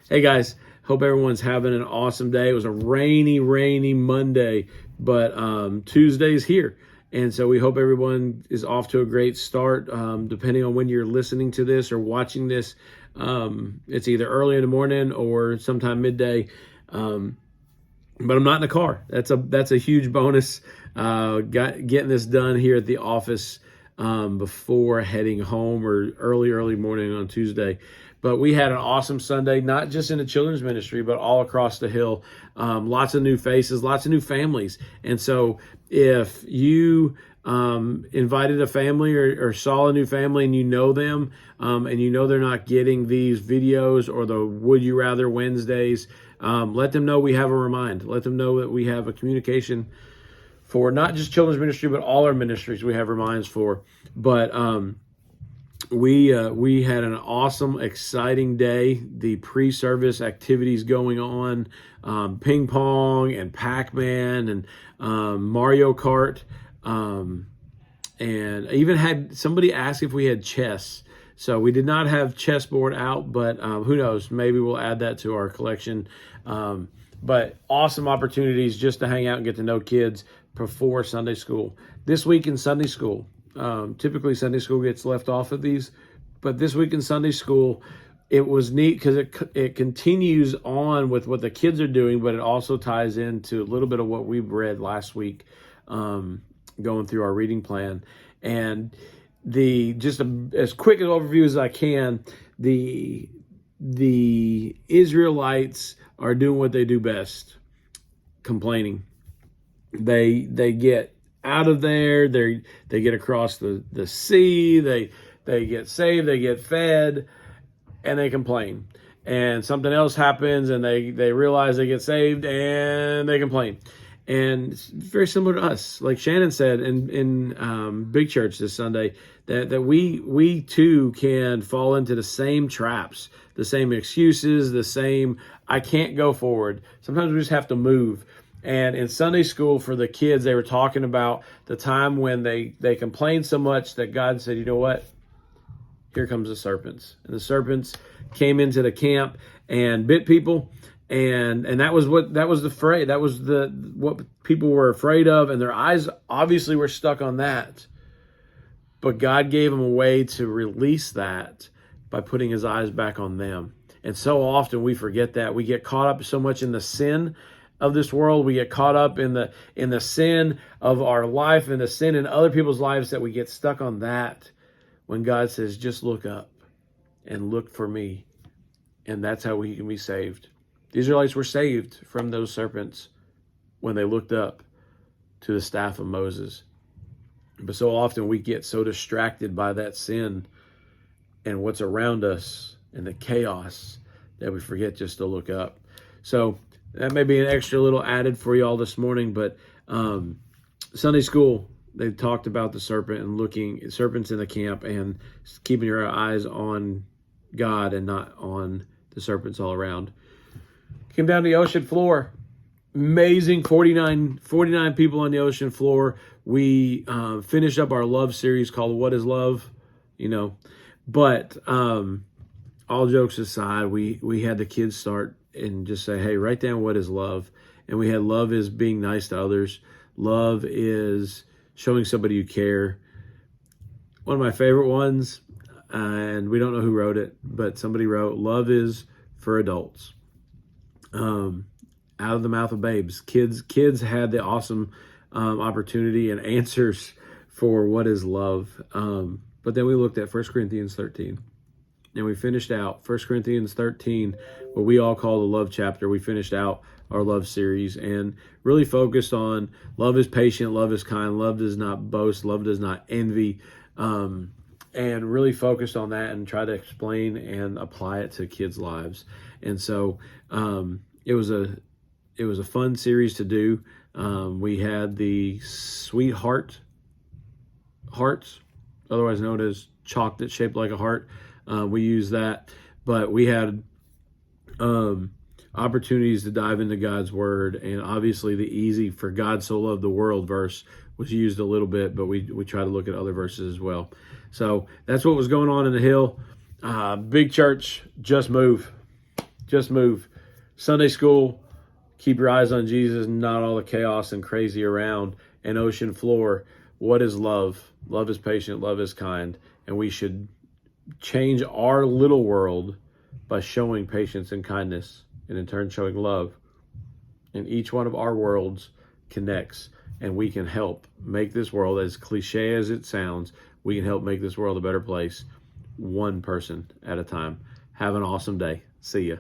Hey guys, hope everyone's having an awesome day. It was a rainy Monday, but Tuesday's here. And so we hope everyone is off to a great start. Depending on when you're listening to this or watching this, it's either early in the morning or sometime midday. But I'm not in the car. That's a huge bonus. Getting this done here at the office before heading home or early morning on Tuesday. But we had an awesome Sunday, not just in the children's ministry, but all across the hill. Lots of new faces, lots of new families. And so if you invited a family or saw a new family and you know them and you know they're not getting these videos or the Would You Rather Wednesdays, let them know we have a remind. Let them know that we have a communication for not just children's ministry, but all our ministries we have reminds for. But we had an awesome, exciting day. The pre-service activities going on, ping pong and Pac-Man and Mario Kart. And I even had somebody ask if we had chess. So we did not have chessboard out, but who knows? Maybe we'll add that to our collection. But awesome opportunities just to hang out and get to know kids before Sunday school. This week in Sunday school, typically Sunday school gets left off of these, but this week in Sunday school, it was neat because it continues on with what the kids are doing, but it also ties into a little bit of what we read last week, going through our reading plan. And as quick an overview as I can, the Israelites are doing what they do best, complaining. They get out of there, they get across the sea, they get saved, they get fed, and they complain. And something else happens and they realize they get saved and they complain. And it's very similar to us. Like Shannon said in Big Church this Sunday, that we too can fall into the same traps, the same excuses, the same, I can't go forward. Sometimes we just have to move. And in Sunday school for the kids, they were talking about the time when they complained so much that God said, you know what? Here comes the serpents. And the serpents came into the camp and bit people. And that was what people were afraid of, and their eyes obviously were stuck on that. But God gave them a way to release that by putting his eyes back on them. And so often we forget that. We get caught up so much in the sin of this world. We get caught up in the sin of our life and the sin in other people's lives that we get stuck on that, when God says, just look up and look for me. And that's how we can be saved. The Israelites were saved from those serpents when they looked up to the staff of Moses. But so often we get so distracted by that sin and what's around us and the chaos that we forget just to look up. So that may be an extra little added for you all this morning, but Sunday school, they talked about the serpent and looking at serpents in the camp and keeping your eyes on God and not on the serpents all around. Came down to the ocean floor. Amazing, 49 people on the ocean floor. We finished up our love series called What is Love? But all jokes aside, we had the kids start and just say, hey, write down what is love. And we had love is being nice to others. Love is showing somebody you care. One of my favorite ones, and we don't know who wrote it, but somebody wrote, love is for adults. Out of the mouth of babes. Kids had the awesome opportunity and answers for what is love. But then we looked at 1 Corinthians 13. And we finished out 1 Corinthians 13, what we all call the love chapter. We finished out our love series and really focused on love is patient, love is kind, love does not boast, love does not envy. And really focused on that and try to explain and apply it to kids' lives. And so it was a fun series to do. We had the sweetheart hearts, otherwise known as chalk that's shaped like a heart. We used that, but we had opportunities to dive into God's word, and obviously the easy for God so loved the world verse was used a little bit, but we try to look at other verses as well. So that's what was going on in the hill. Big Church, just move. just move. Sunday school, keep your eyes on Jesus, not all the chaos and crazy around. And ocean floor, what is love? Love is patient, love is kind. And we should change our little world by showing patience and kindness, and in turn showing love. And each one of our worlds connects, and we can help make this world, as cliche as it sounds, we can help make this world a better place, one person at a time. Have an awesome day. See ya.